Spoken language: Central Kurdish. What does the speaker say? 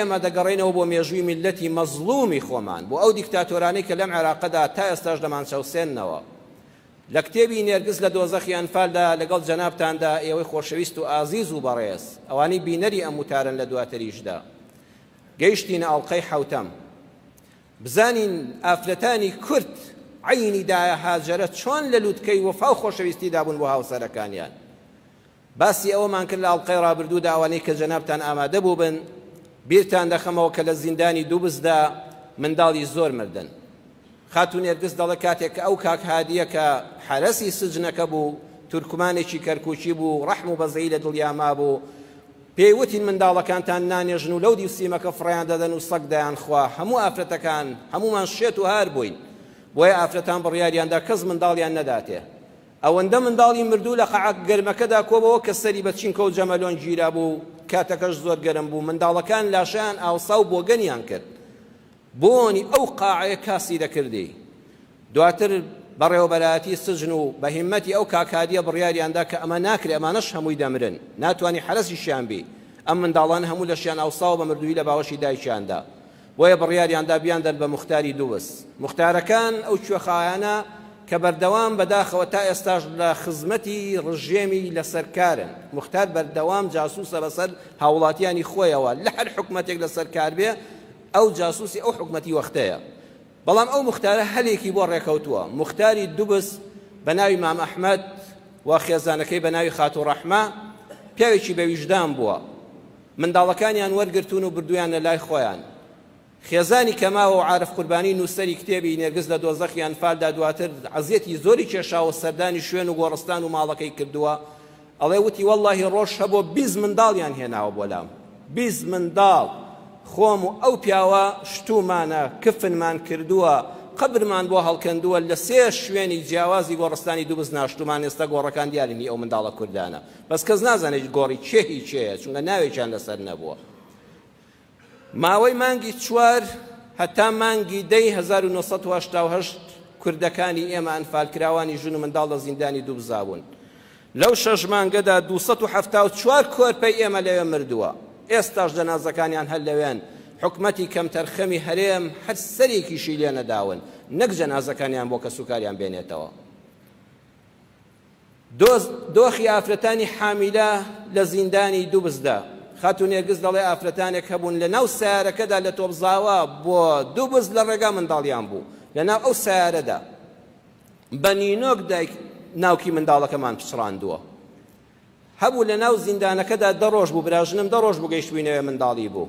ئێمە دەگەڕێنەوە بۆ مێژووی میلەتی مەزلومی خۆمان بۆ ئەو دیکتاتۆرانەی کە لەم عێراقەدا تا ئێستاش دەمان چەوسێننەوە. لە کتێبی نێرگس لە دۆزەخی ئەنفالدا لەگەڵ جەنابتاندا ئێوەی خۆشەویست و ئازیز و بەڕێز ئەوانەی بینەری ئەم وتارن لە دواتریشدا گەیشتینە ئەڵقەی حەوتەم. بزانین ئافرەتانی کورد عینی دایە هاجرە چۆن لە لووتکەی وەفا و خۆشەویستی دابوون بۆ هاوسەرەکانیان. باسی ئەوەمان کرد لە ئەڵقەی ڕابردوودا ئەوانەی کە جەنابتان ئامادە بوو بن. بیرتان دەخەمەوە کە لە زیندانی دووبزدا منداڵی زۆر مردن. خاتون نێرگس دەڵێ کاتێک کە ئەو کاک هادیە کە حرەسی سجنەکە بوو، تورکمانێکی کەرکووکی بوو، ڕەحم و بەزەیی لە دڵیاما بوو، پێیوتین منداڵەکانتان نانێژن و لەو دیوسیمەکە فڕیان دەدەن و سەگ دەیان خوا. هەموو ئافرەتەکان هەمومان شێت و هار بووین، بۆیە ئافرەتان بڕیاریاندا کەس منداڵیان نەداتێ. ئەوەندە منداڵی مردوو لە قەعەک گەرمەکەدا کۆبەوە کە سەری بە چینکە و جەمەلۆن گیرا بوو، کاتەکەش زۆر گەرم بوو. منداڵەکان لاشیان ئاوسا و بۆگەنیان کرد. بۆنی ئەو قاعەیە کاسی دەکردی. دواتر بەڕێوەبەرایەتی سجن و بە هیمەتی ئەو کاکادیە بڕیاریاندا کە ئەمە ناکرێ، ئەمانەش هەمووی دەمرن، ناتوانانی حرەسیشیان بی. ئەم منداڵان هەموو لەشیان ئاوساوە بە مردووی لە باوەشی دایکیاندا. بۆیە بڕیاریاندا بیاندەن بە مختاری دووبس. مختارەکان ئەو کوێخایانە کە بەردەوام بەداخەوە تا ئێستاش لە خزمەتی ڕژێمی لەسەرکارن. مختار بەردەوام جاسووسە بەسەر هاوڵاتیانی خۆیەوە، لە هەر حکومەتێک لەسەرکار بێ ئەو جاسووسی ئەو حکومەتی وەختەیە. بەڵام ئەو مختارە هەلێکی بۆ ڕێکەوتووە. مختاری دووبس بە ناوی مام ئەحمەد و خێزانەکەی بە ناوی خاتوو ڕەحمە پیاوێکی بە ویژدان بووە. منداڵەکانیان وەرگرتون و بردویان لە لای خۆیان. خێزانی کەماوە و عارف قوربانی نووسەری کتێبی نێرگس لە دۆزەخی ئەنفالدا دواتر عەزیەتی زۆری کێشاوە، سەردانی شوێن و گۆڕستان و ماڵەکەی کردووە. ئەڵێ وتی وەڵڵاهی ڕۆژ هەبوو 20 منداڵیان هێناوە بۆ لام. 20 منداڵ خۆم و ئەو پیاوە شتومانە کفنمان کردووە، قبرمان بۆ هەڵکەندووە لە 3 شوێنی جیاوازی گۆڕستانی دووبز ناشتومان. ئێستا گۆڕەکان دیارنی ئەو منداڵە کوردانە، بەس کەس نازانێت گۆڕی چێهی چێیە، چونکە ناوێکیان لەسەر نەبووە. ماوەی مانگی 4 هەتا مانگی 1988 کوردەکانی ئێمە ئەنفالکراوانی ژن و منداڵ لە زیندانی دووبزا بوون. لەو 6 مانگەدا 274 کۆرپەی ئێمە لەوێ مردووە. ئێستاش جەنازەکانیان هەر لەوێن. حکومەتی کەمتەرخەمی هەرێم هەر سەرێکیشی لێ نەداون، نەک جەنازەکانیان بۆ کە سوکاریان بێنێتەوە. دۆخی ئافرەتانی حامیلە لە زیندانی دووبزدا. خاتون نێرگس دەڵێ ئافرەتانێک هەبوون لە ناو سیارەکەدا لە تۆپزاوە بۆ دووبز لە ڕێگا منداڵیان بوو. لە ناو ئەو سیارەدا بە نینۆک دایک ناوکی منداڵەکەمان پچڕاندووە. هەبوو لە ناو زیندانەکەدا 10 ڕۆژ بوو، براژنم 10 ڕۆژ بوو گەیشتووینەوە منداڵی بوو.